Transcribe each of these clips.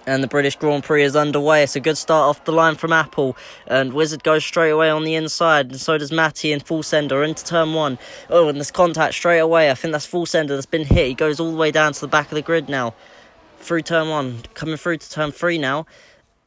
And the British Grand Prix is underway. It's a good start off the line from Apple. And Wizard goes straight away on the inside. And so does Matty in full sender into turn 1. Oh, and there's contact straight away. I think that's full sender that's been hit. He goes all the way down to the back of the grid now. Through turn 1. Coming through to turn 3 now.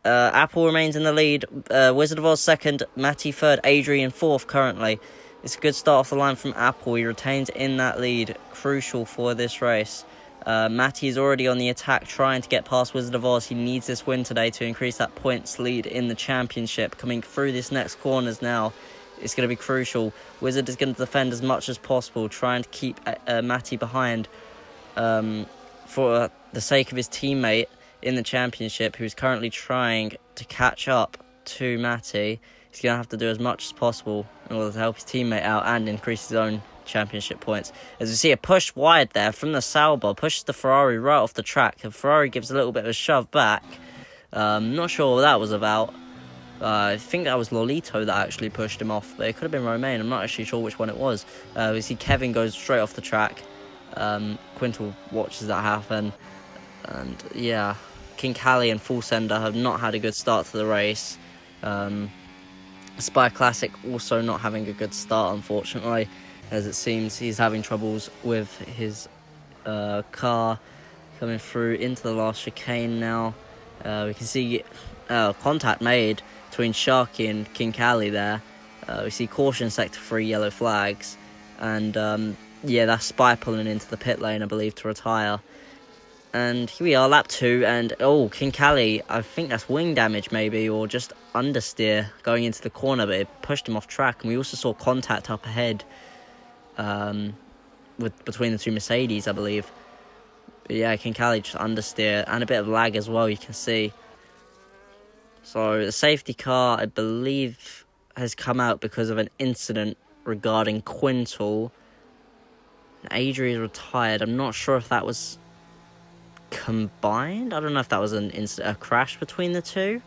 Apple remains in the lead. Wizard of Oz second. Matty third. Adrian fourth currently. It's a good start off the line from Apple. He retains in that lead. Crucial for this race. Matty is already on the attack, trying to get past Wizard of Oz. He needs this win today to increase that points lead in the championship. Coming through this next corners now, it's going to be crucial. Wizard is going to defend as much as possible, trying to keep Matty behind for the sake of his teammate in the championship, who's currently trying to catch up to Matty. He's going to have to do as much as possible in order to help his teammate out and increase his own championship points. As we see a push wide there from the Sauber, pushes the Ferrari right off the track, and Ferrari gives a little bit of a shove back. Not sure what that was about. I think that was Lolito that actually pushed him off, but it could have been Romain. I'm not actually sure which one it was. We see Kevin goes straight off the track. Quintal watches that happen, and yeah, King Cali and Full Sender have not had a good start to the race. Spy Classic also not having a good start, unfortunately, as it seems he's having troubles with his car. Coming through into the last chicane now. We can see contact made between Sharky and King Cali there. We see caution sector 3 yellow flags, and yeah, that's Spy pulling into the pit lane, I believe, to retire. And here we are, lap 2, and King Cali, I think that's wing damage maybe, or just understeer going into the corner, but it pushed him off track. And we also saw contact up ahead between the two Mercedes, I believe. But yeah, King Cali just understeer, and a bit of lag as well, you can see. So the safety car, I believe, has come out because of an incident regarding Quintal. Adri is retired. I'm not sure if that was combined. I don't know if that was a crash between the two.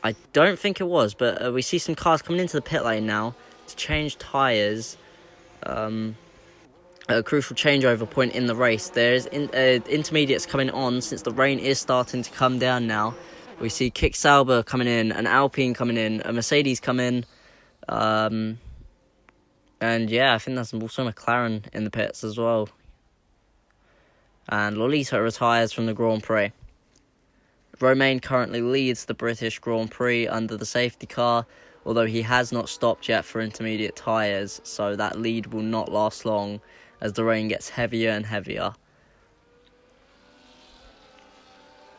I don't think it was, but we see some cars coming into the pit lane now to change tyres. A crucial changeover point in the race. There's intermediates coming on since the rain is starting to come down now. We see Kick Sauber coming in, an Alpine coming in, a Mercedes come in, and yeah, I think there's also McLaren in the pits as well. And Lolito retires from the Grand Prix. Romain currently leads the British Grand Prix under the safety car, although he has not stopped yet for intermediate tyres, so that lead will not last long as the rain gets heavier and heavier.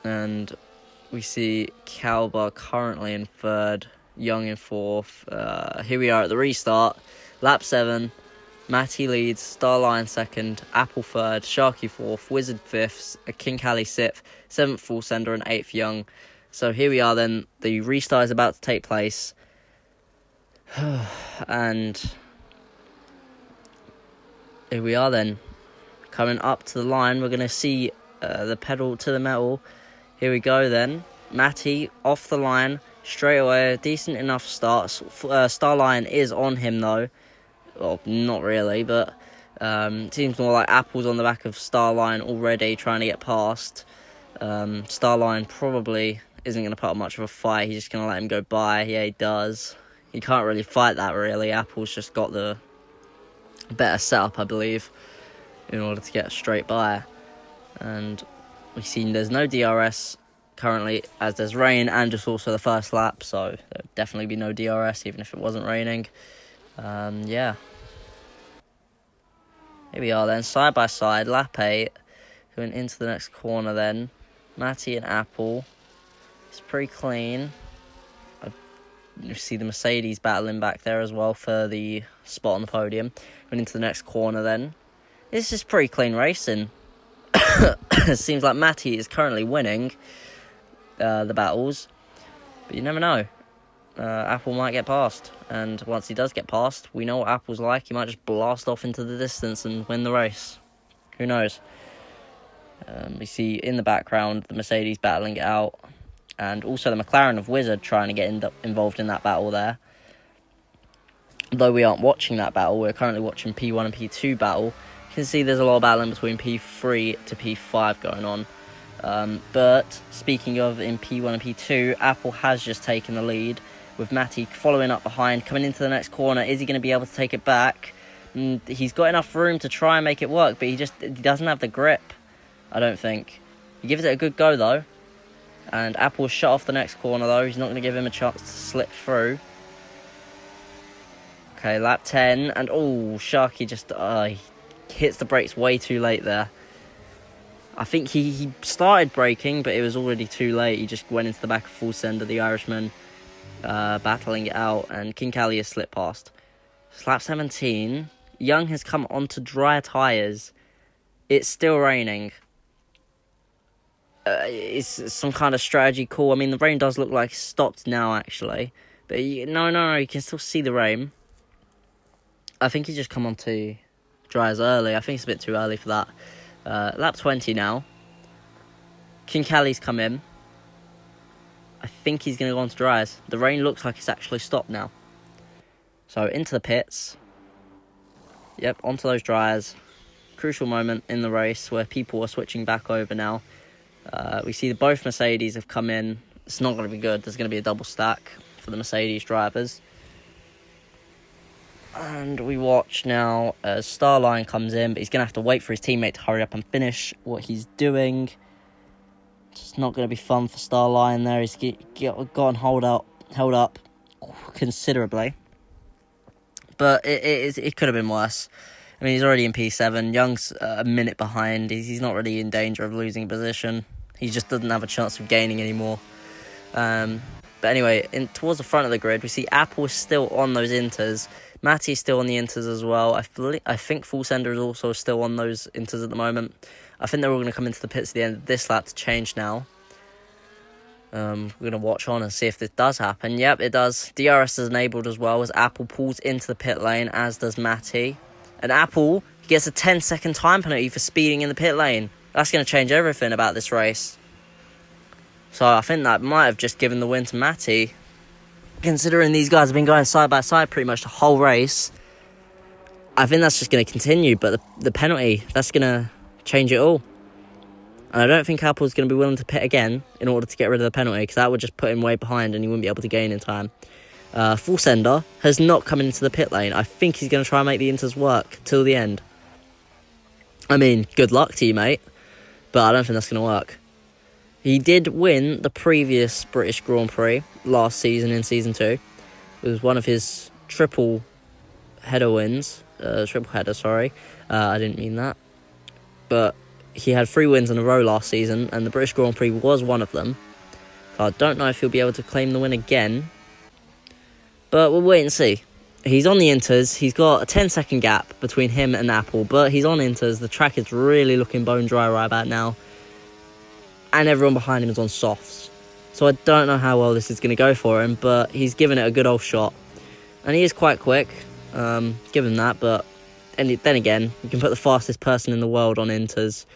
And we see Calba currently in third, Young in fourth. Here we are at the restart, lap 7. Matty leads, Starline second, Apple third, Sharky fourth, Wizard fifth, King Cali sixth, 7th Full Sender and 8th Young. So here we are then, the restart is about to take place. And here we are then, coming up to the line. We're going to see the pedal to the metal. Here we go then, Matty off the line, straight away, a decent enough start. Starline is on him though. Well, not really, but it seems more like Apple's on the back of Starline already, trying to get past. Starline probably isn't going to put up much of a fight. He's just going to let him go by. Yeah, he does. He can't really fight that, really. Apple's just got the better setup, I believe, in order to get straight by. And we've seen there's no DRS currently, as there's rain, and just also the first lap, so there'll definitely be no DRS, even if it wasn't raining. Yeah. Here we are then, side by side, lap 8, going into the next corner then. Matty and Apple. It's pretty clean. You see the Mercedes battling back there as well for the spot on the podium. Going into the next corner then. This is pretty clean racing. It seems like Matty is currently winning the battles, but you never know. Apple might get past, and once he does get past, we know what Apple's like. He might just blast off into the distance and win the race. Who knows? We see in the background the Mercedes battling it out, and also the McLaren of Wizard trying to get involved in that battle there. Though we aren't watching that battle, we're currently watching P1 and P2 battle. You can see there's a lot of battling between P3 to P5 going on. But speaking of in P1 and P2, Apple has just taken the lead with Matty following up behind, coming into the next corner. Is he going to be able to take it back? He's got enough room to try and make it work, but he doesn't have the grip, I don't think. He gives it a good go, though. And Apple's shut off the next corner, though. He's not going to give him a chance to slip through. Okay, lap 10. And, Sharky just he hits the brakes way too late there. I think he started braking, but it was already too late. He just went into the back of Fawcett, the Irishman, battling it out. And King Kali has slipped past. It's lap 17. Young has come onto dry tyres. It's still raining. It's some kind of strategy call. I mean, the rain does look like it's stopped now, actually. But no, you can still see the rain. I think he's just come onto dryers early. I think it's a bit too early for that. Lap 20 now. King Kali's come in. I think he's going to go onto dryers. The rain looks like it's actually stopped now. So, into the pits. Yep, onto those dryers. Crucial moment in the race where people are switching back over now. We see that both Mercedes have come in. It's not going to be good. There's going to be a double stack for the Mercedes drivers. And we watch now as Starline comes in, but he's going to have to wait for his teammate to hurry up and finish what he's doing. It's not going to be fun for Starline there. He's gotten held up considerably. But it could have been worse. I mean, he's already in P7. Young's a minute behind. He's not really in danger of losing position. He just doesn't have a chance of gaining anymore. But anyway, towards the front of the grid, we see Apple is still on those inters. Matty's still on the inters as well. I think Fawcett is also still on those inters at the moment. I think they're all going to come into the pits at the end of this lap to change now. We're going to watch on and see if this does happen. Yep, it does. DRS is enabled as well as Apple pulls into the pit lane, as does Matty. And Apple gets a 10-second time penalty for speeding in the pit lane. That's going to change everything about this race. So I think that might have just given the win to Matty. Considering these guys have been going side by side pretty much the whole race, I think that's just going to continue. But the penalty, that's going to change it all. And I don't think Apple's going to be willing to pit again in order to get rid of the penalty, because that would just put him way behind and he wouldn't be able to gain in time. Fawcett has not come into the pit lane. I think he's going to try and make the inters work till the end. I mean, good luck to you, mate. But I don't think that's going to work. He did win the previous British Grand Prix last season in Season 2. It was one of his triple header wins. I didn't mean that. But he had 3 wins in a row last season, and the British Grand Prix was one of them. So I don't know if he'll be able to claim the win again. But we'll wait and see. He's on the inters. He's got a 10-second gap between him and Apple, but he's on inters. The track is really looking bone dry right about now. And everyone behind him is on softs. So I don't know how well this is going to go for him, but he's given it a good old shot. And he is quite quick, given that, but then again, you can put the fastest person in the world on inters.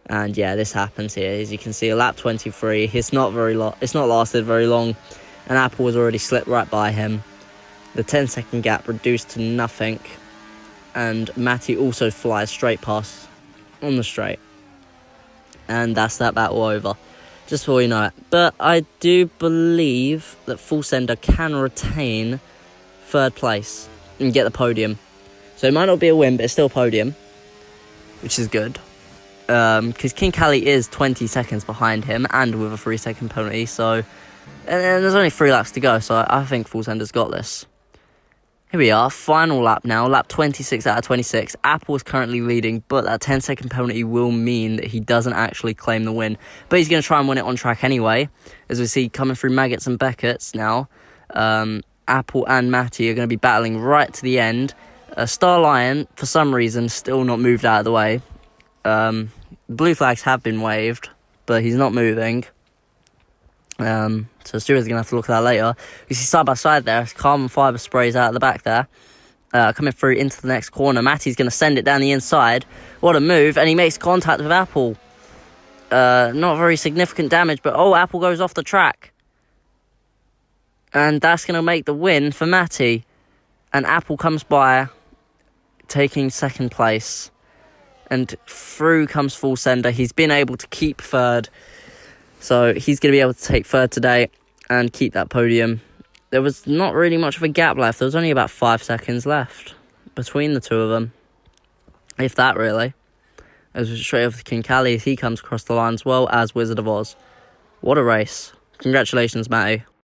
And yeah, this happens here. As you can see, a lap 23. It's not lasted very long. And Apple has already slipped right by him. The 10-second gap reduced to nothing. And Matty also flies straight past on the straight. And that's that battle over. Just before you know it. But I do believe that Fawcett can retain 3rd place and get the podium. So it might not be a win, but it's still a podium, which is good. Because King Kali is 20 seconds behind him and with a 3-second penalty. So, and there's only 3 laps to go, so I think Fawcett's got this. Here we are, final lap now, lap 26 out of 26. Apple is currently leading, but that 10-second penalty will mean that he doesn't actually claim the win. But he's going to try and win it on track anyway. As we see coming through Maggots and Beckett's now, Apple and Matty are going to be battling right to the end. Starlion, for some reason, still not moved out of the way. Blue flags have been waved, but he's not moving. So Stewart's going to have to look at that later. You see side by side there, carbon fibre sprays out at the back there. Coming through into the next corner. Matty's going to send it down the inside. What a move, and he makes contact with Apple. Not very significant damage, but Apple goes off the track. And that's going to make the win for Matty. And Apple comes by, taking 2nd place. and through comes Full Sender. He's been able to keep third, so he's going to be able to take third today and keep that podium. There was not really much of a gap left. There was only about 5 seconds left between the two of them, if that really. It was straight over to Kincali as he comes across the line as well as Wizard of Oz. What a race. Congratulations, Matty.